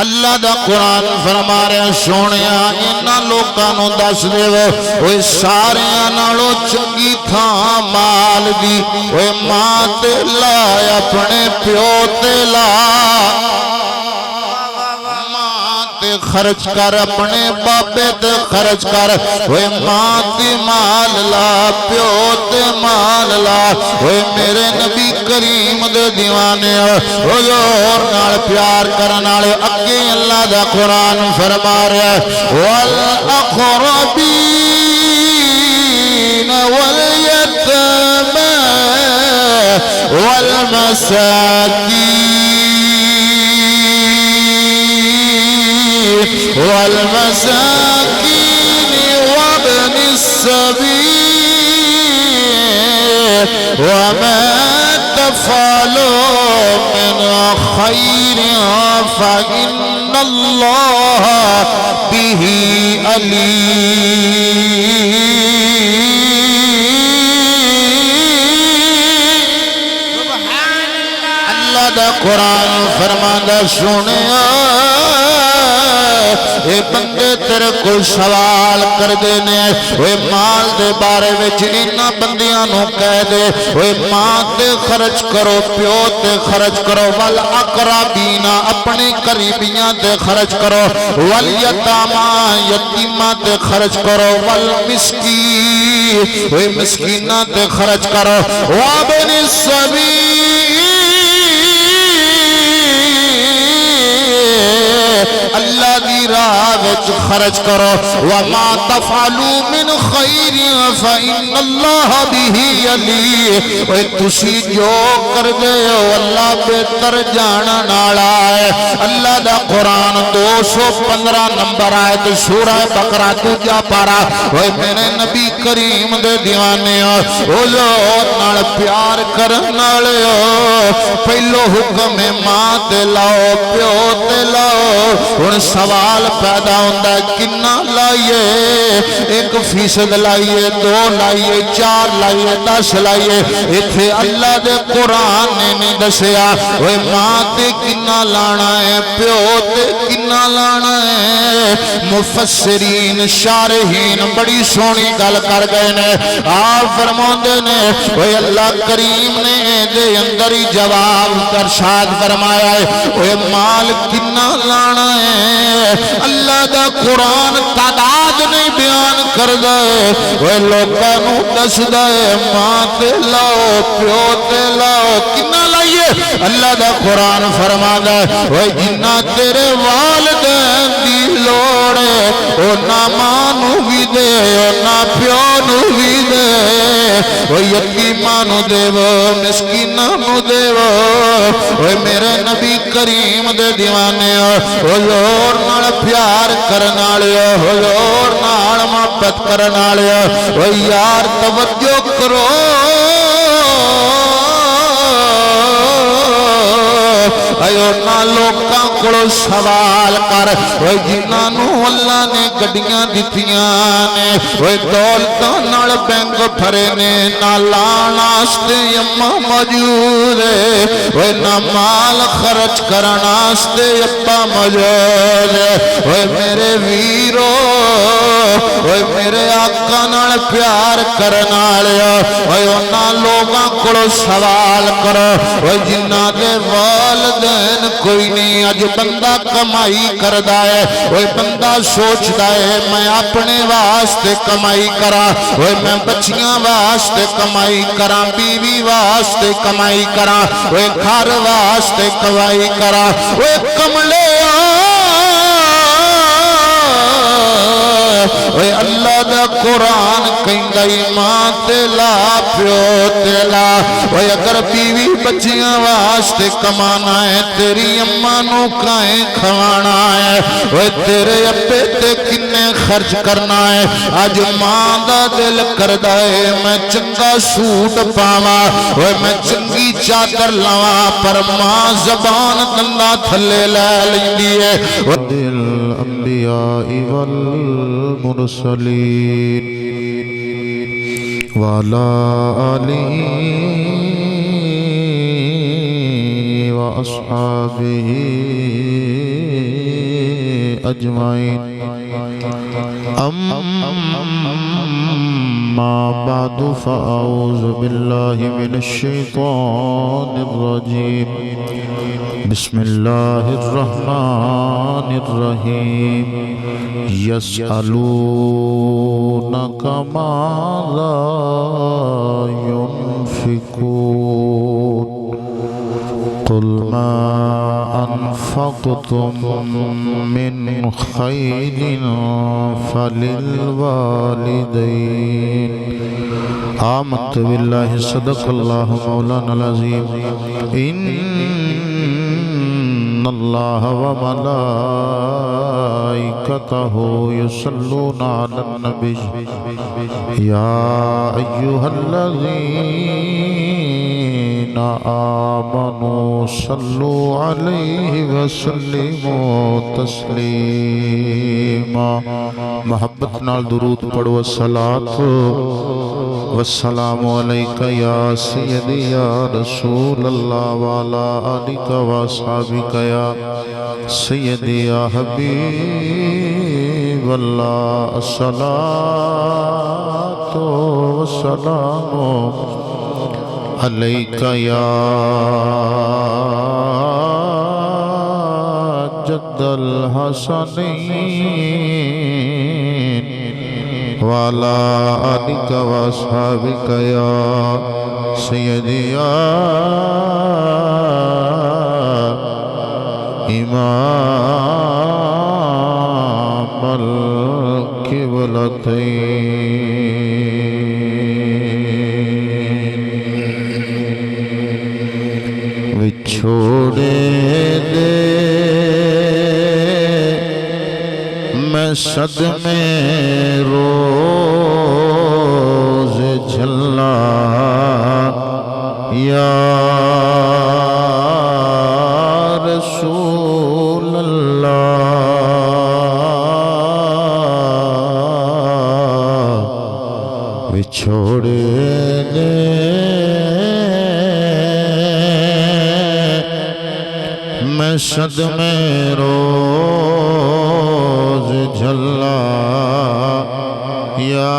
अल्लाह दा कुरान फरमा रहा सोनिया इन्हां लोकां नूं दस देवो ओए सारियां नालों चंगी थां माल दी ओए मां ते ला अपने प्यो ते ला खर्च कर अपने बाबे ते खर्च कर ओए मां दी माल ला प्यो ते माल ला ओए मेरे नबी करीम दे दीवाने हुजूर नाल प्यार करन वाले अगे अल्लाह दा कुरान फरमा रहा वल अक़रबीन वल यतमा वल मसाकीन والمساكين وابن السبيل وما تفعلوا من خير فإن الله به عليم अल्लाह दा कुरान फरमांदा सुनिया ये बंदे तेरे को सवाल कर देने ओए माल दे बारे में इन्हां बंदियां नूं कह दे ओए मां ते खर्च करो प्यो ते खर्च करो वल अक़रबीना अपने करीबियां ते खर्च करो वल यतामा यतीमा ते खर्च करो वल मिस्कीन ओए मिस्कीना ते खर्च करो वबिन सबील अल्लाह दी राह विच खर्च करो वमा तफअलू मिन खैर फइन्नल्लाह बिही अलीम ओए तुसी जो कर दे हो अल्लाह बेहतर जानन वाला है अल्लाह दा कुरान 215 नंबर आयत सूरह बकरा दूजा पारा ओए मेरे नबी करीम दे दीवाने हुजूर नाल प्यार करन वाले हो पहलो हुक्म है मां ते लाओ प्यो ते लाओ हुण सवाल पैदा होता है किन्ना लाइए 1% लाइए 2 लाइए 4 लाइए 10 लाइए इत्थे अल्लाह दे कुरान ने नहीं दसिया ओए मां ते किन्ना लाना है प्यो ते किन्ना लाना है मुफस्सिरीन शारहीन बड़ी सोहनी गल कर गए ने आप फरमाते ने ओए अल्लाह करीम ने दे अंदर ही जवाब इरशाद फरमाया है ओए माल किन्ना लाना है अल्लाह दा कुरान तादाद नहीं बयान करदा है ओए लोकां नूं दसदा है मां ते लाओ प्यो ते लाओ किन्ना लाइए अल्लाह दा कुरान फरमांदा है ओए जिन्ना तेरे वालिदैन दी लोड़ है ओ ना मां नूं भी दे ओ ना प्यो नूं भी दे ओ यतीमां नूं देवो मिस्कीनां नूं देवो ओए मेरे नबी करीम दे दीवाने हुजूर नाल प्यार करन वाले हुजूर नाल मोहब्बत करन वाले ओ यार तवज्जो करो आयो ना लोकां कोलों सवाल कर ओए जिन्हां नूं अल्लाह ने गड्डियां दित्तियां ने ओए दौलतां नाल बैंक भरे ने ना लाण वास्ते अम्मा मौजूद है ओए ना माल खर्च करन वास्ते अप्पा मौजूद है ओए मेरे वीरो ओए मेरे आका नाल प्यार करन वाले ओए उन्हां लोकां कोलों सवाल करो ओए जिन्हां दे वालिदैन कोई नहीं अज बंदा कमाई करदा है ओए बंदा सोचदा है मैं अपने वास्ते कमाई करा ओए मैं बच्चियां वास्ते कमाई करा बीवी वास्ते कमाई करा ओए घर वास्ते कमाई करा ओए कमले ओए अल्लाह दा कुरान कहंदा मां ते ला प्यो ते ला ओए अगर बीवी बच्चियां वास्ते कमाना है तेरी अम्मा नूं काए खवाना है ओए तेरे अब्बे ते किन्ने खर्च करना है अज मां दा दिल करदा है मैं चंगा सूट पावा ओए मैं चंगी चादर लावा पर मां ज़बान दंदा थल्ले लै लैंदी है दिल अंबिया वल मुरसलीन वाला आलिही व अस्हाबिही अजमाइन। अम्मा बादु फ़अऊज़ु बिल्लाहि मिनश्शैतानिर रजीम। बिस्मिल्लाहिर रहमानिर रहीम। यसअलूनका माज़ा युनफ़िक़ून क़ुल मा अनफ़क़्तुम मिन ख़ैरिन फ़लिलवालिदैन। आमन्तु बिल्लाहि सदक़ल्लाहु मौलानल अज़ीम। इन्नल्लाह व मलाइकतहु युसल्लूना अलन नबी या अय्युहल्लज़ीना आमनू सल्लू अलैहि व सल्लिमू तस्लीमा। मोहब्बत नाल दुरूद पढ़ो। सलातो वस्सलामु अलैका या सय्यदी या रसूल अल्लाह वाला आलिका व अस्हाबिका या सय्यदी या हबीब अल्लाह। अस्सलातु वस्सलामु अलैका या जद्दल हसनैन वाला आलिका व अस्हाबिका या सय्यदी या इमामल क़िबलतैन। विछोड़े दे मैं सदमे रोज़ झल्ला या रसूल अल्लाह। विछोड़े दे मैं सदमे रोज़ झल्ला या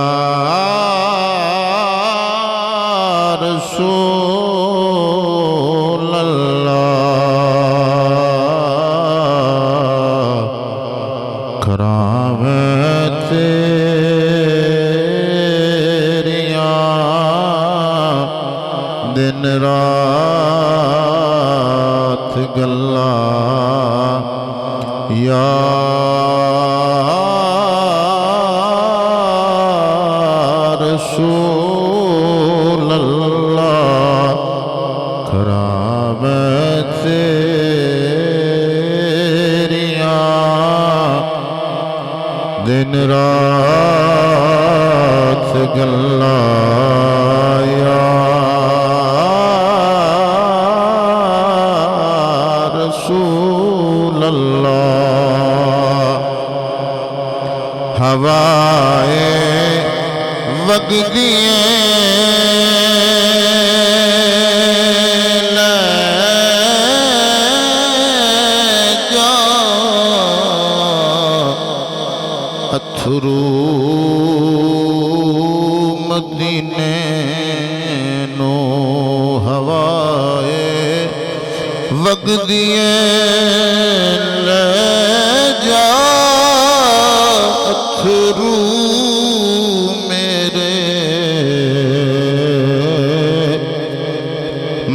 रसूल अल्लाह। करामें तेरियां दिन रात गल्ला या रसूल अल्लाह। करामें तेरियां दिन रात गल्ला या रसूल अल्लाह। हवाए वगदिए ले जा अथरू मदीने नो। हवाए वगदिए ले जा अथरू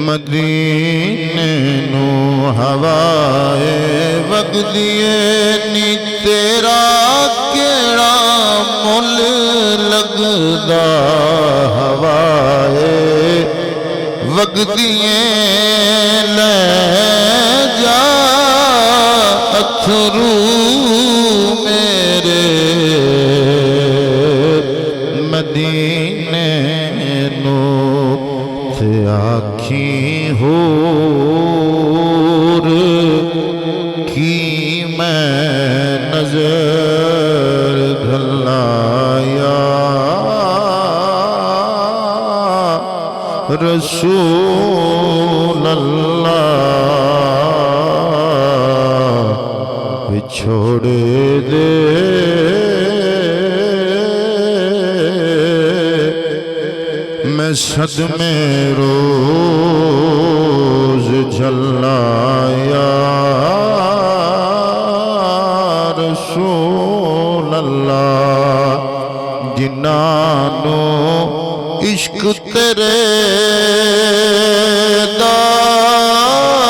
मदीने नो। हवाए वगदिए नी तेरा केड़ा मुल लगदा। हवाए वगदिए ले जा अथरू मेरे मदीने नो। ते आखी होर की मैं नजर घलाया रसूल अल्लाह। छोड़ दे मैं सदमे रोज झल्ला या रसूल अल्लाह जिन्नानो इश्क तेरे दाक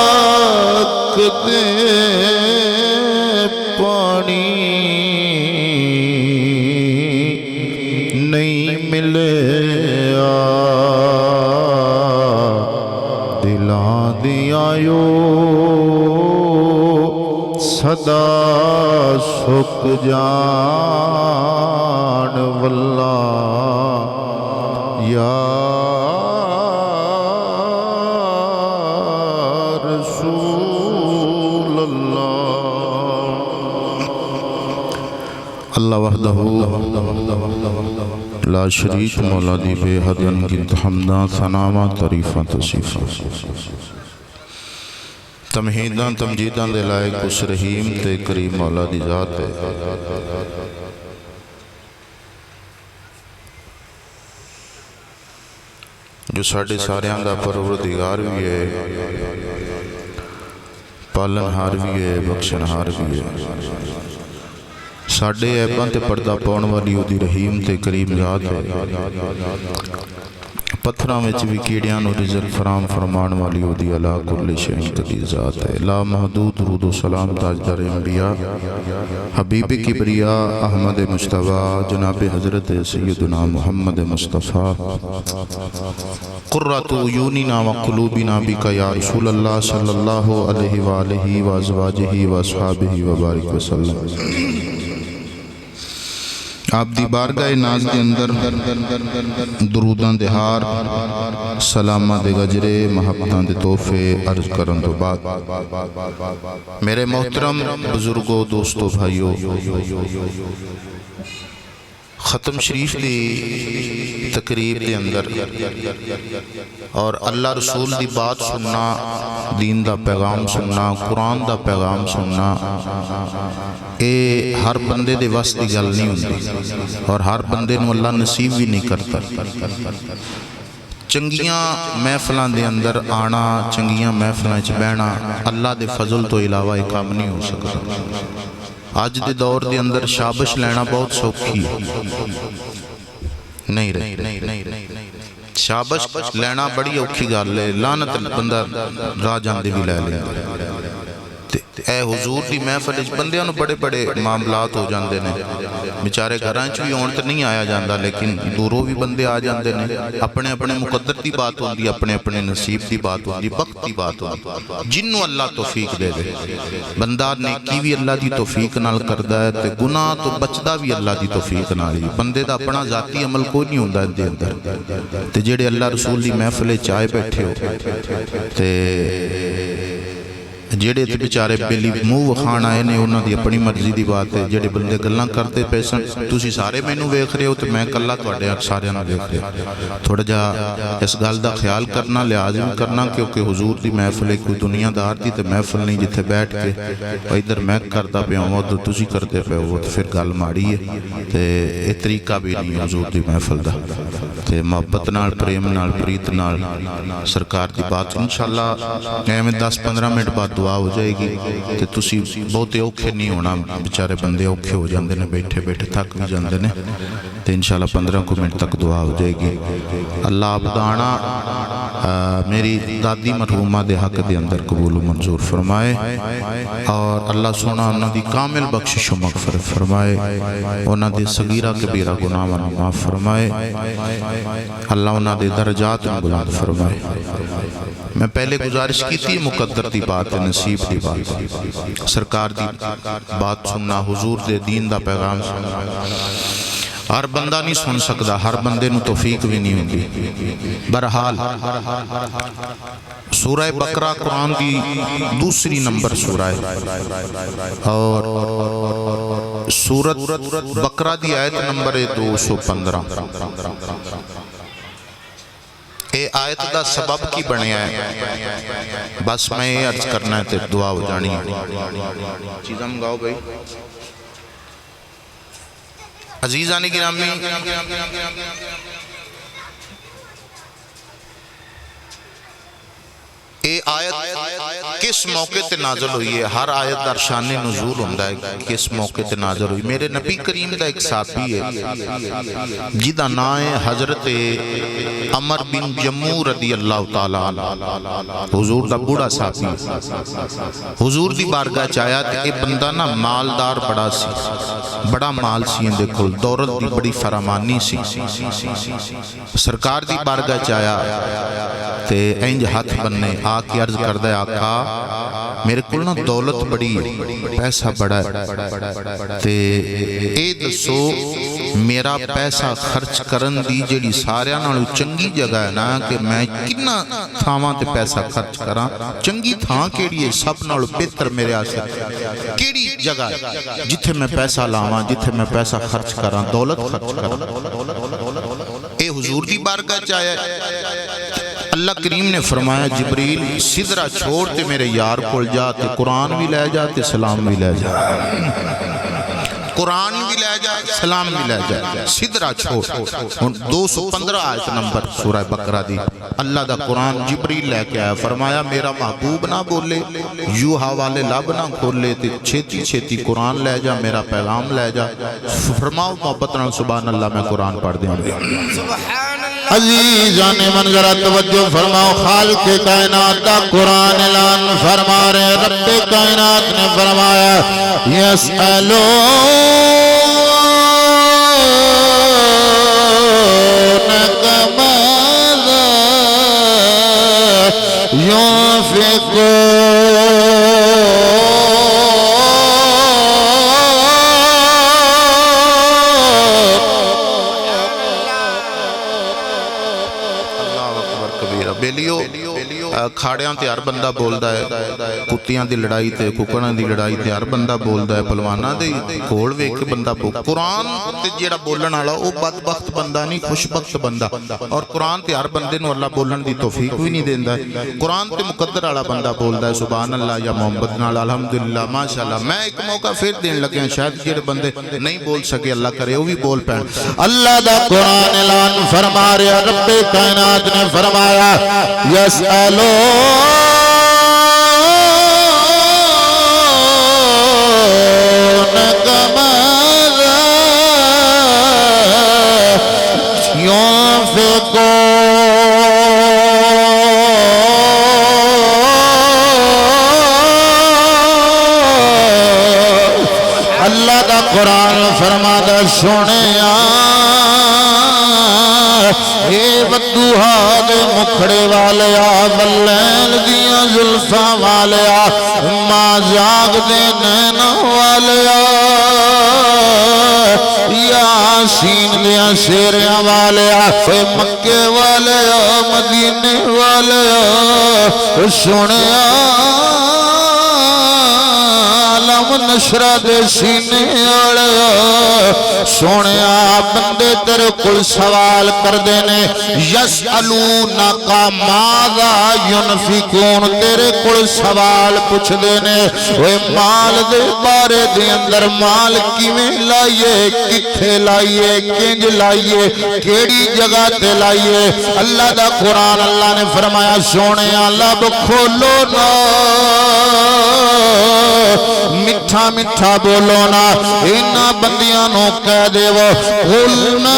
दे पानी नहीं मिले दिलां दियायो सदा सुख जान वल्ला या रसूल अल्लाह वहदहु ला शरीक मौला दी बेहद अनगिनत हम्दा सनामा तरीफा तसीफा तमहीदां तमजीदां दे लायक उस रहीम ते करीम मौला दी जात है जो साढ़े सारियां दा परवरदिगार भी है, पालनहार भी है, बख्शनहार भी है। साढ़े ऐबां ते पर्दा पाउण वाली उहदी रहीम ते करीम जात है। पत्थरां विच भी कीड़ियां नूं रिज़्क़ फराम फरमान वाली उहदी अला कुल्ल शैइन कदीर जात है। ला महदूद दुरूद व सलाम ताजदार अंबिया हबीब किबरिया अहमद मुश्तबा जनाब हज़रत सैयदना मुहम्मद मुस्तफ़ा कुर्रतु उयूनिना व क़ुलूबिना बिका या रसूल अल्लाह सल्लल्लाहु अलैहि व आलिहि व अज़वाजिहि व अस्हाबिहि व बारिक वसल्लम। आप दी बारगाह नाज के अंदर दरूदां दे हार सलामां दे गजरे महब्बतां दे तोहफे अर्ज करन तो बाद मेरे मोहतरम बुजुर्गों दोस्तों भाइयों ख़त्म शरीफ की तकरीब के अंदर और अल्लाह रसूल की बात सुनना, दीन का पैगाम सुनना, कुरान का पैगाम सुनना, ये हर बंदे दे वस की गल नहीं होती और हर बंदे नूं अल्लाह नसीब भी नहीं करता। चंगियां महफलों के अंदर आना, चंगियां महफलों च बहना अल्लाह के फजल तो इलावा एक काम नहीं हो सकता। अज के दौर के अंदर शाबश लेना बहुत सौखी है, नहीं रही शाबश लेना बड़ी औखी गल है। लानत बंदा राह जाते भी लै लेंदा। ए हुजूर की महफिल बंदियां नूं बड़े बड़े मामलात हो जाते हैं, बेचारे घर च भी आउण तो नहीं आया जाता, लेकिन दूरों भी बंदे आ जाते हैं। अपने अपने मुकद्दर की बात होती है, अपने अपने नसीब की बात होती, वक्त की बात होती। जिन्हों अल्लाह तौफीक दे दे, बंदा नेकी भी अल्लाह की तौफीक नाल करता है तो गुनाह तो बचता भी अल्लाह की तौफीक नाल ही। बंदे का अपना जाती अमल कोई नहीं होंदा इहदे अंदर। ते जेड़े अल्लाह रसूल की महफिल च आए बैठे हो ते जेड़े ते बेचारे बेली मूँह वखाण आए ने, उन्होंने अपनी मर्जी की बात है। जेड़े बंदे गल्लां करते पे सन, तुसीं सारे मैनू वेख रहे हो तो मैं कल्ला तुहाडे सारिਆਂ ਨੂੰ वेख रहा। थोड़ा जा इस गल का ख्याल करना, लिहाज भी करना, क्योंकि हुजूर की महफिल कोई दुनियादार की तो महफिल नहीं जिथे बैठ के इधर मैं करता पे हो उधर तुसीं करते पे हो, तो फिर गल माड़ी है। तो यह तरीका भी नहीं हुजूर की महफिल का। तो मुहब्बत नाल, प्रेम नाल, प्रीत नाल सरकार की बात इंशाअल्लाह एवं 10-15 मिनट बाद दुआ हो जाएगी। तो तुसी बहुते औखे नहीं होना, बेचारे बंदे औखे हो जाते हैं, बैठे बैठे थक भी जाते हैं। तो इंशाअल्लाह 15 मिनट तक दुआ हो जाएगी। अल्लाह आपदाना मेरी दादी मरहूमा के हक के अंदर कबूल मंजूर फरमाए और अल्लाह सोना उन्होंने कामिल बख्शिश मगफरत फरमाए, उन्होंने सगीरा कबीरा गुनाहां नूं माफ़ फरमाए, अल्लाह उन्होंने दर्जात नूं बुलंद फरमाए। मैं पहले गुजारिश की थी, मुकद्दर की बात है, नसीब की बात, सरकार की बात सुनना, हुजूर दे दीन का पैगाम सुनना हर बंदा नहीं सुन सकता, हर बंदे नूं तौफीक भी नहीं होती। बहरहाल सूरह बकरा कुरान की दूसरी नंबर सूरह है और सूरत बकरा की आयत नंबर है 215। ये ये आयत का सबब की बनया है, बस मैं ये अर्ज करना है तो दुआ हो जानी है। चीज़ां मंगाओ भाई। अजीज़ान गिरामी, ये आयत किस मौके ते नाज़िल हुई है? हर आयत दा शान नुज़ूल हुंदा है, किस मौके ते नाज़िल हुई। मेरे नबी करीम दा एक साथी है जिदा नाम है हजरत अमर बिन जम्मू रदी अल्लाह तआला अन्हु। हुजूर दा बूढ़ा साथी हुजूर दी बारगाह च आया ते ये बंदा ना मालदार बड़ा सी, बड़ा माल सी, इहदे कोल दौलत दी बड़ी फरामानी सी। सरकार दी बारगाह च आया ते इंज हाथ बन्ने आके अर्ज करदा है, आका मेरे को ना दौलत बड़ी है, पैसा बड़ा है, ते ए दसो मेरा पैसा खर्च करन दी जेड़ी सारियां नालों चंगी जगह है ना, कि मैं किन्ना थावां ते पैसा खर्च करा, चंगी थां केड़ी है, सब नालों बेहतर मेरे आस्ते केड़ी जगह है जिथे मैं पैसा लावां, जिथे मैं पैसा खर्च करा, दौलत खर्च करा। ए हुजूर दी बारगाह च आया। अल्लाह करीम ने फरमाया, जिब्रील सिदरा छोड़ ते मेरे यार कोल जा, ते कुरान भी ले जा ते सलाम भी ले जा, कुरान भी ले जा, सलाम भी ले जा, सिदरा छोड़। 215 आयत नंबर सूरह बकरा दी अल्लाह दा कुरान जिब्रील लेके आया। फरमाया मेरा महबूब ना बोले, यू हवाले लब ना खोले, ते छेती छेती कुरान ले जा, मेरा पैगाम ले जा। फरमाओ मोहब्बत नाल सुभान अल्लाह, मैं कुरान पढ़ दियां। अजीज़ान मंजरा तवज्जो फरमाओ, खालिक कायनात दा कुरान ऐलान फरमा रहे, रब्बे कायनात ने फरमाया, यसअलो खाड़ियां ते हर बंदा बोलता है, कुत्तियां दी लड़ाई ते कुकड़ां दी लड़ाई ते हर बंदा बोलता है, पहलवाना दे कोल वेख के बंदा कुरान ते जेड़ा बोलण वाला वो बदबख्त बंदा नहीं, खुशबख्त बंदा। और कुरान ते हर बंदे नूं अल्लाह बोलण दी तौफीक भी नहीं देंदा। कुरान ते मुकद्दर वाला बंदा बोलता है सुभान अल्लाह या मोहब्बत नाल अल्हम्दुलिल्लाह माशाअल्लाह। मैं एक मौका फिर देन लगे, शायद जेड़े बंदे नहीं बोल सके अल्लाह करे वो भी बोल पैण। अल्लाह दा कुरान ऐलान फरमा रहा, रब्बे कायनात ने फरमाया, यसअलो अल्लाह दा कुरान फरमादा, सुने ये बदुहा दे मुखड़े वाले बल्लैल दियां जुल्फा वाले, मां जाग दे नैना वाले, यासीन दियां शेरियां वाले, मक्के वाले मदीने वाले, सुने नशरा दे सीने वाले, सोने बंदे तेरे कोल सवाल करते ने, यसअलूना का माज़ा युनफिकून, तेरे कोल सवाल पूछते ने, ओए माल दे बारे दे अंदर माल किवें लाइए, किथे लाइए, किंज लाइए, केड़ी जगह ते लाइए। अल्लाह दा कुरान अल्लाह ने फरमाया, सोने लब खोलो ना, मिठा मिठा बोलो ना, इन्ना बंदियां नू कह देवो, कुलना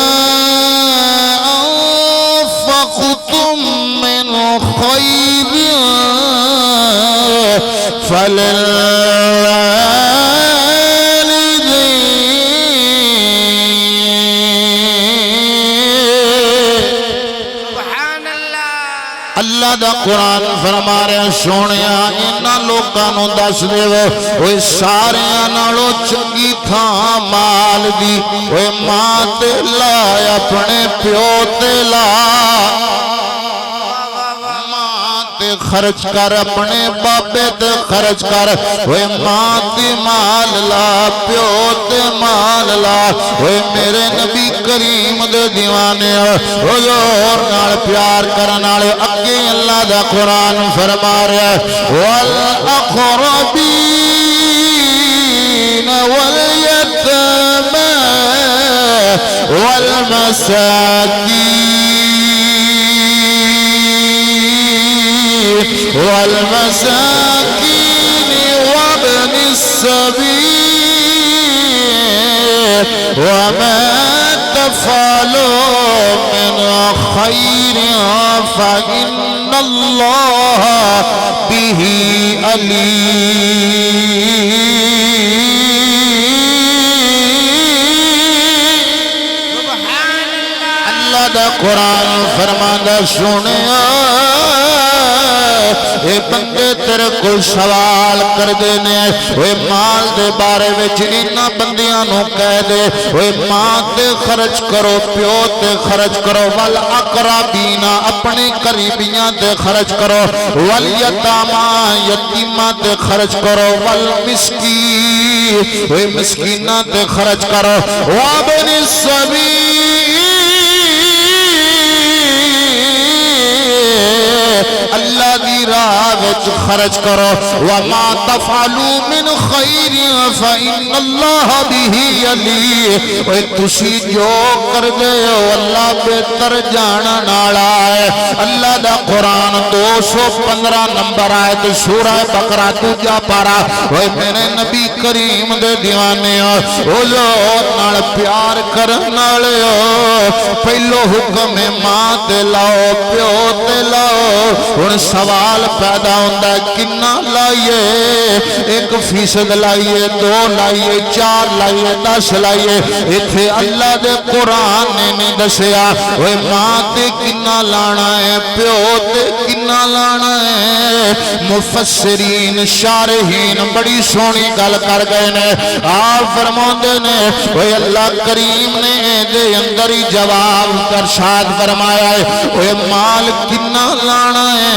अनफक़्तुम मिन खैरिन अल्लाह दा कुरान फरमा रहा, सोने इन्हां लोकां नूं दस देवो, ओए सारियां नालों चंगी थां माल दी, ओए मां ते ला, अपने प्यो ते ला, खर्च कर, अपने बाबे ते खर्च कर, ओए मां दी माल ला, प्यो ते माल ला, ओए मेरे नबी करीम दे दीवाने हुजूर नाल प्यार करन वाले अगे अल्लाह दा कुरान फरमा रहा है वल अक़रबीन वल यतमा वल मसाकीन वल मसाकीन वब्न السبيل وما تفعلوا من خير فإن الله به عليم अल्लाह दा कुरान फरमांदा सुनिया ये बंदे तेरे को सवाल कर देने वे माल दे बारे में इन्हां बंदियां नूं कह दे वे मां ते खर्च करो प्यो ते खर्च करो वल अक़रबीना अपने करीबियां ते खर्च करो वल यतामा यतीमा ते खर्च करो वल मिस्कीन वे मिस्कीना ते खर्च करो वब्न सबील अल्लाह दी राह विच खर्च करो वमा तफअलू मिन खैर फइन्नल्लाह बिही अलीम ओए तुसी जो कर दे हो अल्लाह बेहतर जानन वाला है अल्लाह दा कुरान 215 नंबर आयत सूरह बकरा दूजा पारा ओए मेरे नबी करीम दे दीवाने हुजूर नाल प्यार करन वाले पहलो हुक्म है मां ते लाओ प्यो ते लाओ हुण सवाल पैदा होंदा किन्ना लाइए 1% लाइए 2 लाइए 4 लाइए 10 लाइए इत्थे अल्लाह दे कुरान ने नहीं दसिया ओए मां ते किन्ना लाना है प्यो ते किन्ना लाना है मुफस्सिरीन शारहीन बड़ी सोहनी गल कर गए ने आप फरमाते ने ओए अल्लाह करीम ने दे अंदर ही जवाब इरशाद फरमाया है ओए माल किन्ना लाना है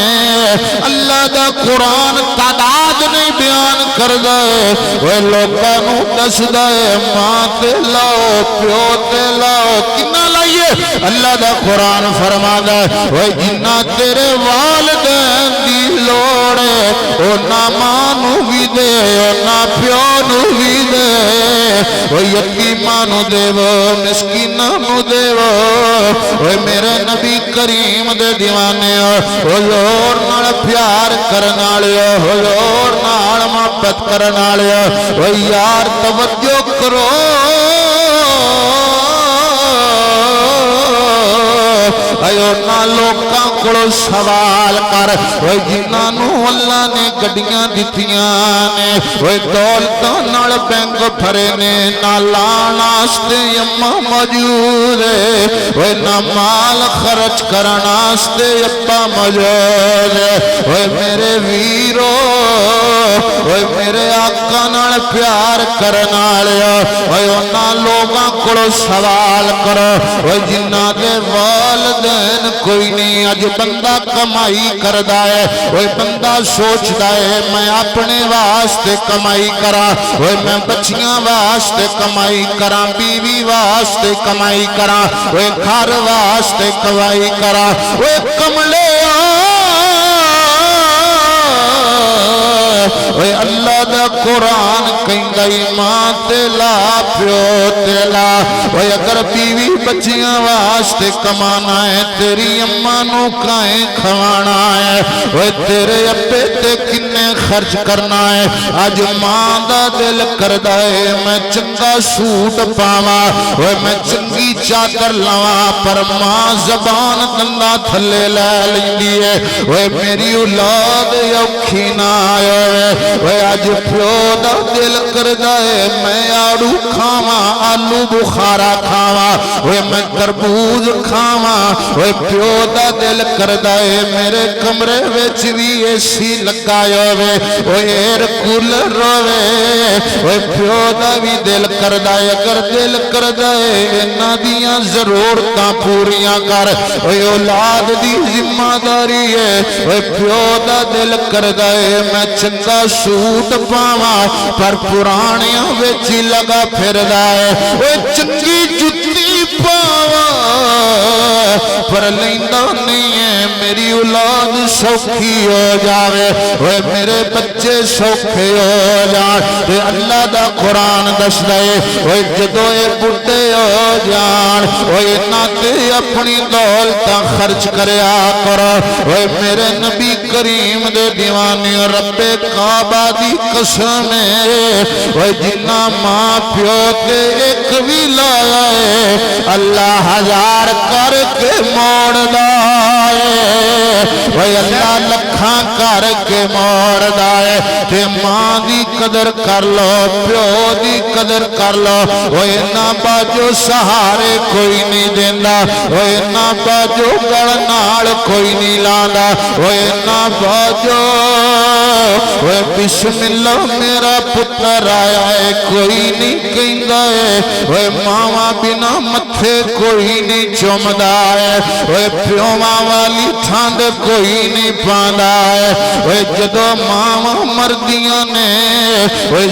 अल्लाह दा कुरान तादाद नहीं बयान करदा है ओए लोकां नूं दसदा है मां ते लाओ प्यो ते लाओ किन्ना लाइए अल्लाह दा कुरान फरमादा है ओए जिन्ना तेरे वालिदैन दी लोड़ है ओ ना मां नूं भी दे ओ ना प्यो नूं भी दे ओ यतीमां नूं देवो मिस्कीनां नूं देवो ओए मेरे नबी करीम दे दीवाने हुजूर नाल प्यार करन वाले हुजूर नाल मोहब्बत करन वाले ओ यार तवज्जो करो आयो ना लोकां कोलों सवाल कर ओए जिन्हां नूं अल्लाह ने गड्डियां दित्तियां ने ओए दौलतां नाल बैंक भरे ने ना लाण वास्ते अम्मा मौजूद है ओए ना माल खर्च करन वास्ते अप्पा मौजूद है ओए मेरे वीरो ओए मेरे आका नाल प्यार करन वाले ओए उन्हां लोकां कोलों सवाल करो ओए जिन्हां दे वालिदैन कोई नहीं अज बंदा कमाई करदा है ओए बंदा सोचदा है मैं अपने वास्ते कमाई करा ओए मैं बच्चियां वास्ते कमाई करा बीवी वास्ते कमाई करा ओए घर वास्ते कमाई करा ओए कमले ओए अल्लाह दा कुरान कहंदा मां ते ला प्यो ते ला ओए अगर बीवी बच्चियां वास्ते कमाना है तेरी अम्मा नूं काए खवाना है ओए तेरे अब्बे ते किन्ने खर्च करना है अज मां दा दिल करदा है मैं चंगा सूट पावा ओए मैं चंगी चादर लवा पर मां जबान दंदा थल्ले लै लैंदी है ओए मेरी औलाद औखी ना आए ओए अज प्यो दा दिल करदा है मैं आड़ू खावा आलू बुखारा खावा ओए मैं तरबूज खावा ओए प्यो दा दिल करदा है मेरे कमरे विच भी एसी लगा होवे रोवे, एर कूलर रोवे, प्यो दा भी दिल करदा है, अगर दिल करदा है इन्हां दियां ज़रूरतां पूरियां कर। औलाद दी जिम्मेदारी है, प्यो दा दिल करदा है मैं चंगा सूट पावां, पर पुराणियां विच ही लगा फिरदा है, चंगी जुत्ती पावां पर लैंदा नहीं है। मेरी औलाद सौखी हो जावे, मेरे बच्चे सौखे हो जान। अल्लाह दा कुरान दसदा है जदों ये बुढ़े हो जान इन्हां ते अपनी दौलत खर्च करया करो। मेरे नबी करीम दे दीवाने रब्बे काबा दी कसम है, जिन्ना मां प्यो ते एक भी लाया है अल्लाह 1000 करके मोड़दा है, अल्लाह लखां करके मोड़दा है। ते मां दी कदर कर लो, प्यो दी कदर कर लो। इन्ना बाजो सहारे कोई नहीं देंदा, इन्ना बाजो गल नाल कोई नहीं लांदा, इन्ना बाजो बिस्मिल्लाह मेरा पुत्र आया है कोई नहीं कहंदा है, मावा बिना मथे कोई नहीं चुमदा है, प्योवा वाली ठंड कोई नहीं पांदा है। जदों मावा मरदियां ने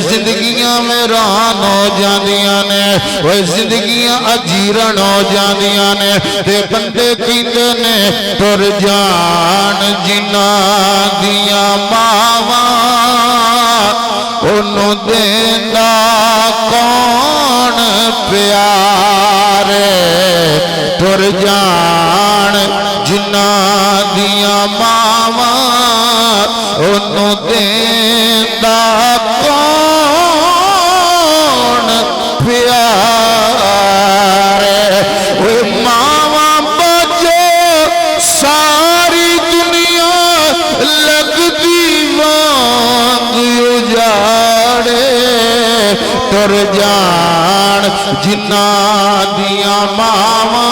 जिंदगियां मेरान हो जांदियां ने, जिंदगियां अजीरन हो जांदियां ने, ते बंदे कहंदे ने तुर जान जिन्हां दियां मावां ओनू देंदा कौन प्यारे, तुर जान जिन्हां दियां मावां ओनू देंदा कौन प्यारे। मावा बजो सारी दुनिया लगदी वांग उजाड़े, तुर जान जिन्हां दियां मावां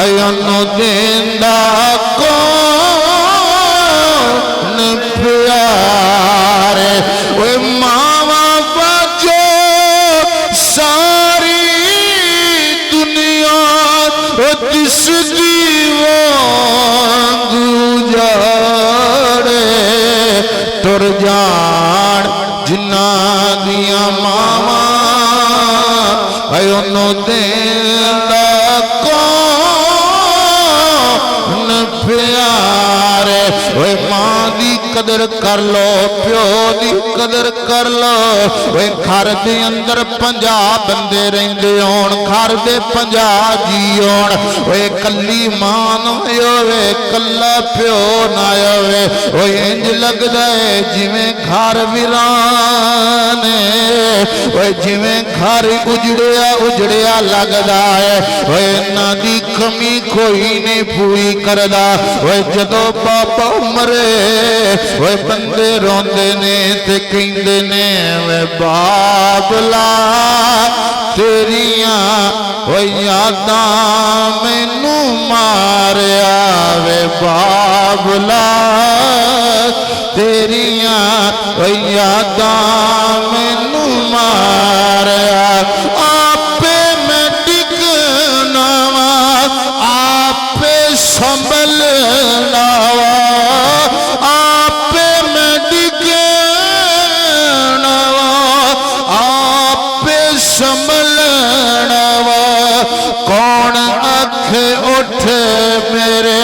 ओनू देंदा कौन प्यारे। मावा बजो सारी दुनिया दिसदी वांग उजाड़े, तुर जान जिन्हां दियां मावां ओनू देंदा कौन प्यारे। मां दी कदर कर लो, प्यो दी कदर कर लो। घर दे अंदर 50 बंदे रहिंदे होण, घर दे 50 जी होण, कल्ली मां ना होवे कल्ला प्यो ना होवे, इंज लगदा है जिवें घर वीरान जिवें घर उजड़िया उजड़िया लगदा है। इन्हां दी कमी कोई नहीं पूरी करदा। जदों बाबा मरे बंदे रोंदे ने ते कहंदे ने वे बाबला तेरियां यादां मैनू मारिया, वे बाबला तेरियां यादां मैनू मारिया। आपे मैं टिकना वा आपे संभलना वा, आपे मैं टिकना वा आपे संभलना वा। कौन आखे उठ मेरे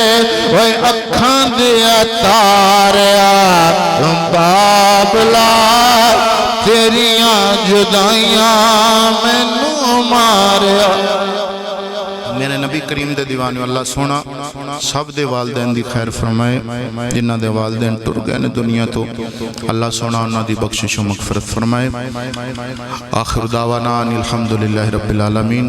अखां दिया तारिया, बाबला तेरियां जुदाइयां मैनू मारिया। मेरे नबी करीम दे दीवाने अल्लाह सोना सब दे वालदैन दी खैर फरमाए, जिन्हां दे वालदैन टुर गए ने दुनिया तो अल्लाह सोना उन्हां दी बख्शिश व मगफिरत फरमाए। आखिर दावाना अनिल हम्दुलिल्लाहि रब्बिल आलमीन।